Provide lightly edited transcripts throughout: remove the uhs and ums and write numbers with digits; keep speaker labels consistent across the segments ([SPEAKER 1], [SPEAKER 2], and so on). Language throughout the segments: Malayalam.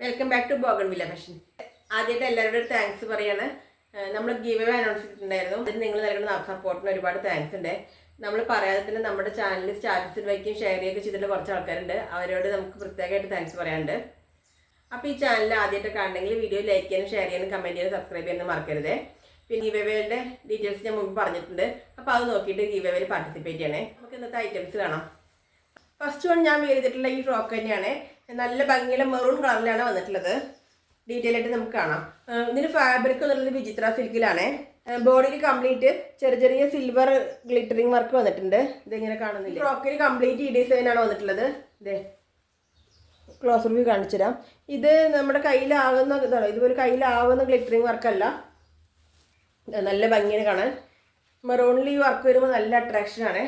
[SPEAKER 1] Welcome back to Bougainvillea fashion. ആദ്യമായിട്ട് എല്ലാവരോടും താങ്ക്സ് പറയാണ്. നമ്മൾ ഗീവ് അവേ അനൗൺസ് ചെയ്തിട്ടുണ്ടായിരുന്നു. അതിന് നിങ്ങൾ നൽകുന്ന സപ്പോർട്ടിന് ഒരുപാട് താങ്ക്സ് ഉണ്ട്. നമ്മൾ പറയാതെ തന്നെ നമ്മുടെ ചാനലിൽ സ്റ്റാറ്റസിൽ വയ്ക്കുകയും ഷെയർ ചെയ്യുകയൊക്കെ ചെയ്തിട്ടുള്ള കുറച്ച് ആൾക്കാരുണ്ട്. അവരോട് നമുക്ക് പ്രത്യേകമായിട്ട് താങ്ക്സ് പറയാനുണ്ട്. അപ്പോൾ ഈ ചാനൽ ആദ്യമായിട്ട് കാണണമെങ്കിൽ വീഡിയോ ലൈക്ക് ചെയ്യാനും ഷെയർ ചെയ്യാനും കമൻറ്റ് ചെയ്യാനും സബ്സ്ക്രൈബ് ചെയ്യാനും മറക്കരുത്. പിന്നെ ഗീവ് അവേയുടെ ഡീറ്റെയിൽസ് ഞാൻ മുമ്പ് പറഞ്ഞിട്ടുണ്ട്. അപ്പോൾ അത് നോക്കിയിട്ട് ഗീവ് അവേയിൽ പാർട്ടിസിപ്പേറ്റ് ചെയ്യണേ. നമുക്ക് ഇന്നത്തെ ഐറ്റംസ് കാണാം. ഫസ്റ്റ് വൺ ഞാൻ ചെയ്തിട്ടുള്ള ഈ ഫ്രോക്ക് തന്നെയാണ്. നല്ല ഭംഗിയുള്ള മെറൂൺ കളറിലാണ് വന്നിട്ടുള്ളത്. ഡീറ്റെയിൽ ആയിട്ട് നമുക്ക് കാണാം. ഇതിന് ഫാബ്രിക് എന്നുള്ളത് വിചിത്ര സിൽക്കിലാണ്. ബോഡിയിൽ കംപ്ലീറ്റ് ചെറിയ ചെറിയ സിൽവർ ഗ്ലിറ്ററിങ് വർക്ക് വന്നിട്ടുണ്ട്. ഇതിങ്ങനെ കാണുന്നില്ല. ഫ്രോക്കിൽ കംപ്ലീറ്റ് ഈ ഡിസൈനാണ് വന്നിട്ടുള്ളത്. ഇതേ ക്ലോസ് റിവ്യൂ കാണിച്ചു തരാം. ഇത് നമ്മുടെ കയ്യിലാവുന്ന ഇതാണ്. ഇതുപോലെ കയ്യിലാവുന്ന ഗ്ലിറ്ററിങ് വർക്കല്ല. നല്ല ഭംഗിയാണ് കാണാൻ. മെറൂണിൽ ഈ വർക്ക് വരുമ്പോൾ നല്ല അട്രാക്ഷനാണ്.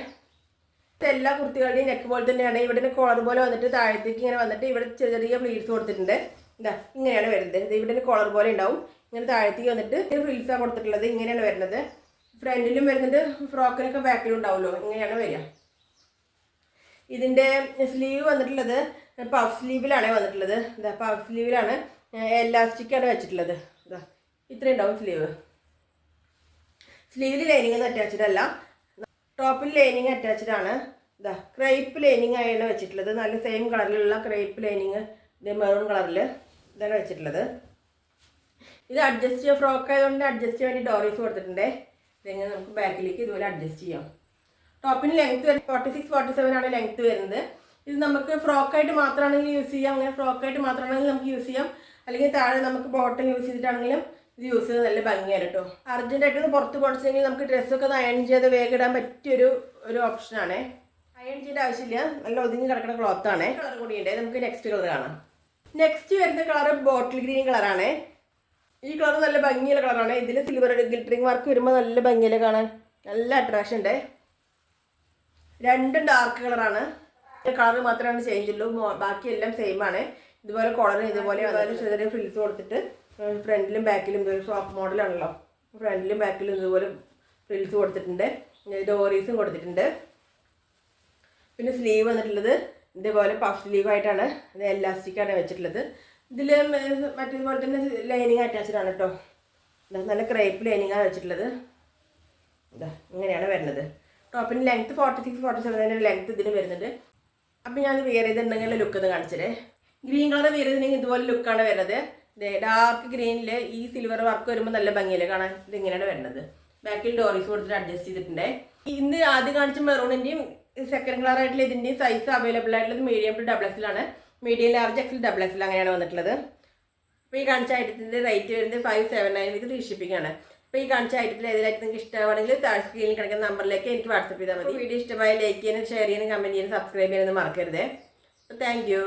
[SPEAKER 1] എല്ലാ കുർത്തികളുടെയും നെക്ക് പോലെ തന്നെയാണ്. ഇവിടെ കോളർ പോലെ വന്നിട്ട് താഴത്തേക്ക് ഇങ്ങനെ വന്നിട്ട് ഇവിടെ ചെറിയ ചെറിയ ഫ്ലീറ്റ്സ് കൊടുത്തിട്ടുണ്ട്. ഇതാ ഇങ്ങനെയാണ് വരുന്നത്. ഇത് ഇവിടെ കോളർ പോലെ ഉണ്ടാവും. ഇങ്ങനെ താഴത്തേക്ക് വന്നിട്ട് ഫ്രിൽസാണ് കൊടുത്തിട്ടുള്ളത്. ഇങ്ങനെയാണ് വരുന്നത്. ഫ്രണ്ടിലും വരുന്നത് ഫ്രോക്കിനൊക്കെ ബാക്കിലും ഉണ്ടാവുമല്ലോ. ഇങ്ങനെയാണ് വരിക. ഇതിൻ്റെ സ്ലീവ് വന്നിട്ടുള്ളത് പഫ് സ്ലീവിലാണ് വന്നിട്ടുള്ളത്. ഇതാ പഫ് സ്ലീവിലാണ് എലാസ്റ്റിക്കാണ് വെച്ചിട്ടുള്ളത്. ഇതാ ഇത്രയും ഉണ്ടാവും സ്ലീവ്. സ്ലീവിൽ ലൈനിങ് ഒന്നും അറ്റാച്ച്ഡ് അല്ല. ടോപ്പിൽ ലൈനിങ് അറ്റാച്ച്ഡ് ആണ്. ഇതാ ക്രൈപ്പ് ലൈനിങ് ആയാണ് വെച്ചിട്ടുള്ളത്. നല്ല സെയിം കളറിലുള്ള ക്രൈപ്പ് ലൈനിങ് ഇത് മെറൂൺ കളറിൽ ഇതാണ് വെച്ചിട്ടുള്ളത്. ഇത് അഡ്ജസ്റ്റ് ചെയ്യാം. ഫ്രോക്ക് ആയതുകൊണ്ട് അഡ്ജസ്റ്റ് ചെയ്യാൻ വേണ്ടി ഡോറീസ് കൊടുത്തിട്ടുണ്ട്. ഇതെങ്ങനെ നമുക്ക് ബാക്കിലേക്ക് ഇതുപോലെ അഡ്ജസ്റ്റ് ചെയ്യാം. ടോപ്പിന് ലെങ്ത്ത് 46-47 ആണ് ലെങ്ത്ത് വരുന്നത്. ഇത് നമുക്ക് ഫ്രോക്കായിട്ട് മാത്രമാണെങ്കിൽ യൂസ് ചെയ്യാം. അങ്ങനെ ഫ്രോക്കായിട്ട് മാത്രമാണെങ്കിൽ നമുക്ക് യൂസ് ചെയ്യാം. അല്ലെങ്കിൽ താഴെ നമുക്ക് ബോട്ടം യൂസ് ചെയ്തിട്ടാണെങ്കിലും ഇത് യൂസ് ചെയ്ത് നല്ല ഭംഗിയാണ് കേട്ടോ. അർജൻറ്റായിട്ട് പുറത്ത് പോകണമെങ്കിൽ നമുക്ക് ഡ്രസ്സൊക്കെ ഒന്ന് അയൺ ചെയ്ത് വേഗം ഇടാൻ പറ്റിയൊരു ഓപ്ഷനാണ്. അയൺ ചെയ്യേണ്ട ആവശ്യമില്ല. നല്ല ഒതുങ്ങി കിടക്കുന്ന ക്ലോത്താണ്. കളർ കൂടിയുണ്ട്. നമുക്ക് നെക്സ്റ്റ് കളർ കാണാം. നെക്സ്റ്റ് വരുന്ന കളർ ബോട്ടിൽ ഗ്രീൻ കളറാണ്. ഈ കളർ നല്ല ഭംഗിയുള്ള കളറാണ്. ഇതിൽ സിൽവർ ഗ്ലിറ്ററിങ് വർക്ക് വരുമ്പോൾ നല്ല ഭംഗിയിൽ കാണാൻ നല്ല അട്രാക്ഷൻ ഉണ്ട്. രണ്ടും ഡാർക്ക് കളറാണ്. കളർ മാത്രമാണ് ചേഞ്ച് ഉള്ളൂ. ബാക്കിയെല്ലാം സെയിം ആണ്. ഇതുപോലെ കോളർ ഇതുപോലെ ചെറിയ ഫ്രിൽസ് കൊടുത്തിട്ട് ഫ്രണ്ടിലും ബാക്കിലും ഇതൊരു ഫ്രോക്ക് മോഡലാണല്ലോ. ഫ്രണ്ടിലും ബാക്കിലും ഇതുപോലെ ഫ്രിൽസ് കൊടുത്തിട്ടുണ്ട്. ഡോറീസും കൊടുത്തിട്ടുണ്ട്. പിന്നെ സ്ലീവ് വന്നിട്ടുള്ളത് ഇതേപോലെ പഫ് സ്ലീവായിട്ടാണ്. ഇത് എലാസ്റ്റിക്കാണ് വെച്ചിട്ടുള്ളത്. ഇതിൽ മറ്റേതുപോലെ തന്നെ ലൈനിങ് അറ്റാച്ച്ഡ് ആണ് കേട്ടോ. നല്ല ക്രേപ്പ് ലൈനിങ്ങാണ് വെച്ചിട്ടുള്ളത്. ഇതാ ഇങ്ങനെയാണ് വരുന്നത്. ടോപ്പിന് ലെങ്ത്ത് 46-47 ലെങ്ത്ത് ഇതിന് വരുന്നുണ്ട്. അപ്പം ഞാൻ വെയർ ചെയ്തിട്ടുണ്ടെങ്കിൽ ലുക്ക് ഒന്ന് കാണിച്ചത്. ഗ്രീൻ കളർ വെയർ ചെയ്തിട്ടുണ്ടെങ്കിൽ ഇതുപോലെ ലുക്കാണ് വരുന്നത്. ഡാർക്ക് ഗ്രീനിൽ ഈ സിൽവർ വർക്ക് വരുമ്പോൾ നല്ല ഭംഗിയല്ലേ കാണാൻ. ഇതിങ്ങനെയാണ് വരുന്നത്. ബാക്കിൽ ഡോറീസ് കൊടുത്തിട്ട് അഡ്ജസ്റ്റ് ചെയ്തിട്ടുണ്ട്. ഇന്ന് ആദ്യം കാണിച്ച മെറൂണിൻ്റെയും സെക്കൻഡ് കളർ ആയിട്ടുള്ള ഇതിൻ്റെയും സൈസ് അവൈലബിൾ ആയിട്ടുള്ളത് medium to XXL, medium large XL, XXL അങ്ങനെയാണ് വന്നിട്ടുള്ളത്. അപ്പോൾ ഈ കാണിച്ച ഐറ്റത്തിൻ്റെ റേറ്റ് വരുന്നത് 579 വിത്ത് ഫ്രീ ഷിപ്പിംഗ് ആണ്. അപ്പോൾ ഈ കാണിച്ച ഐറ്റത്തിൽ ഏതായിട്ട് നിങ്ങൾക്ക് ഇഷ്ടമാണെങ്കിൽ താഴെ സ്ക്രീനിൽ കിടക്കുന്ന നമ്പറിലേക്ക് എനിക്ക് വാട്സപ്പ് ചെയ്താൽ മതി. വീഡിയോ ഇഷ്ടമായി ലൈക്ക് ചെയ്യാനും ഷെയർ ചെയ്യാനും കമൻറ്റ് ചെയ്യാനും സബ്സ്ക്രൈബ് ചെയ്യാനൊന്നും മറക്കരുത്. അപ്പോൾ താങ്ക് യു.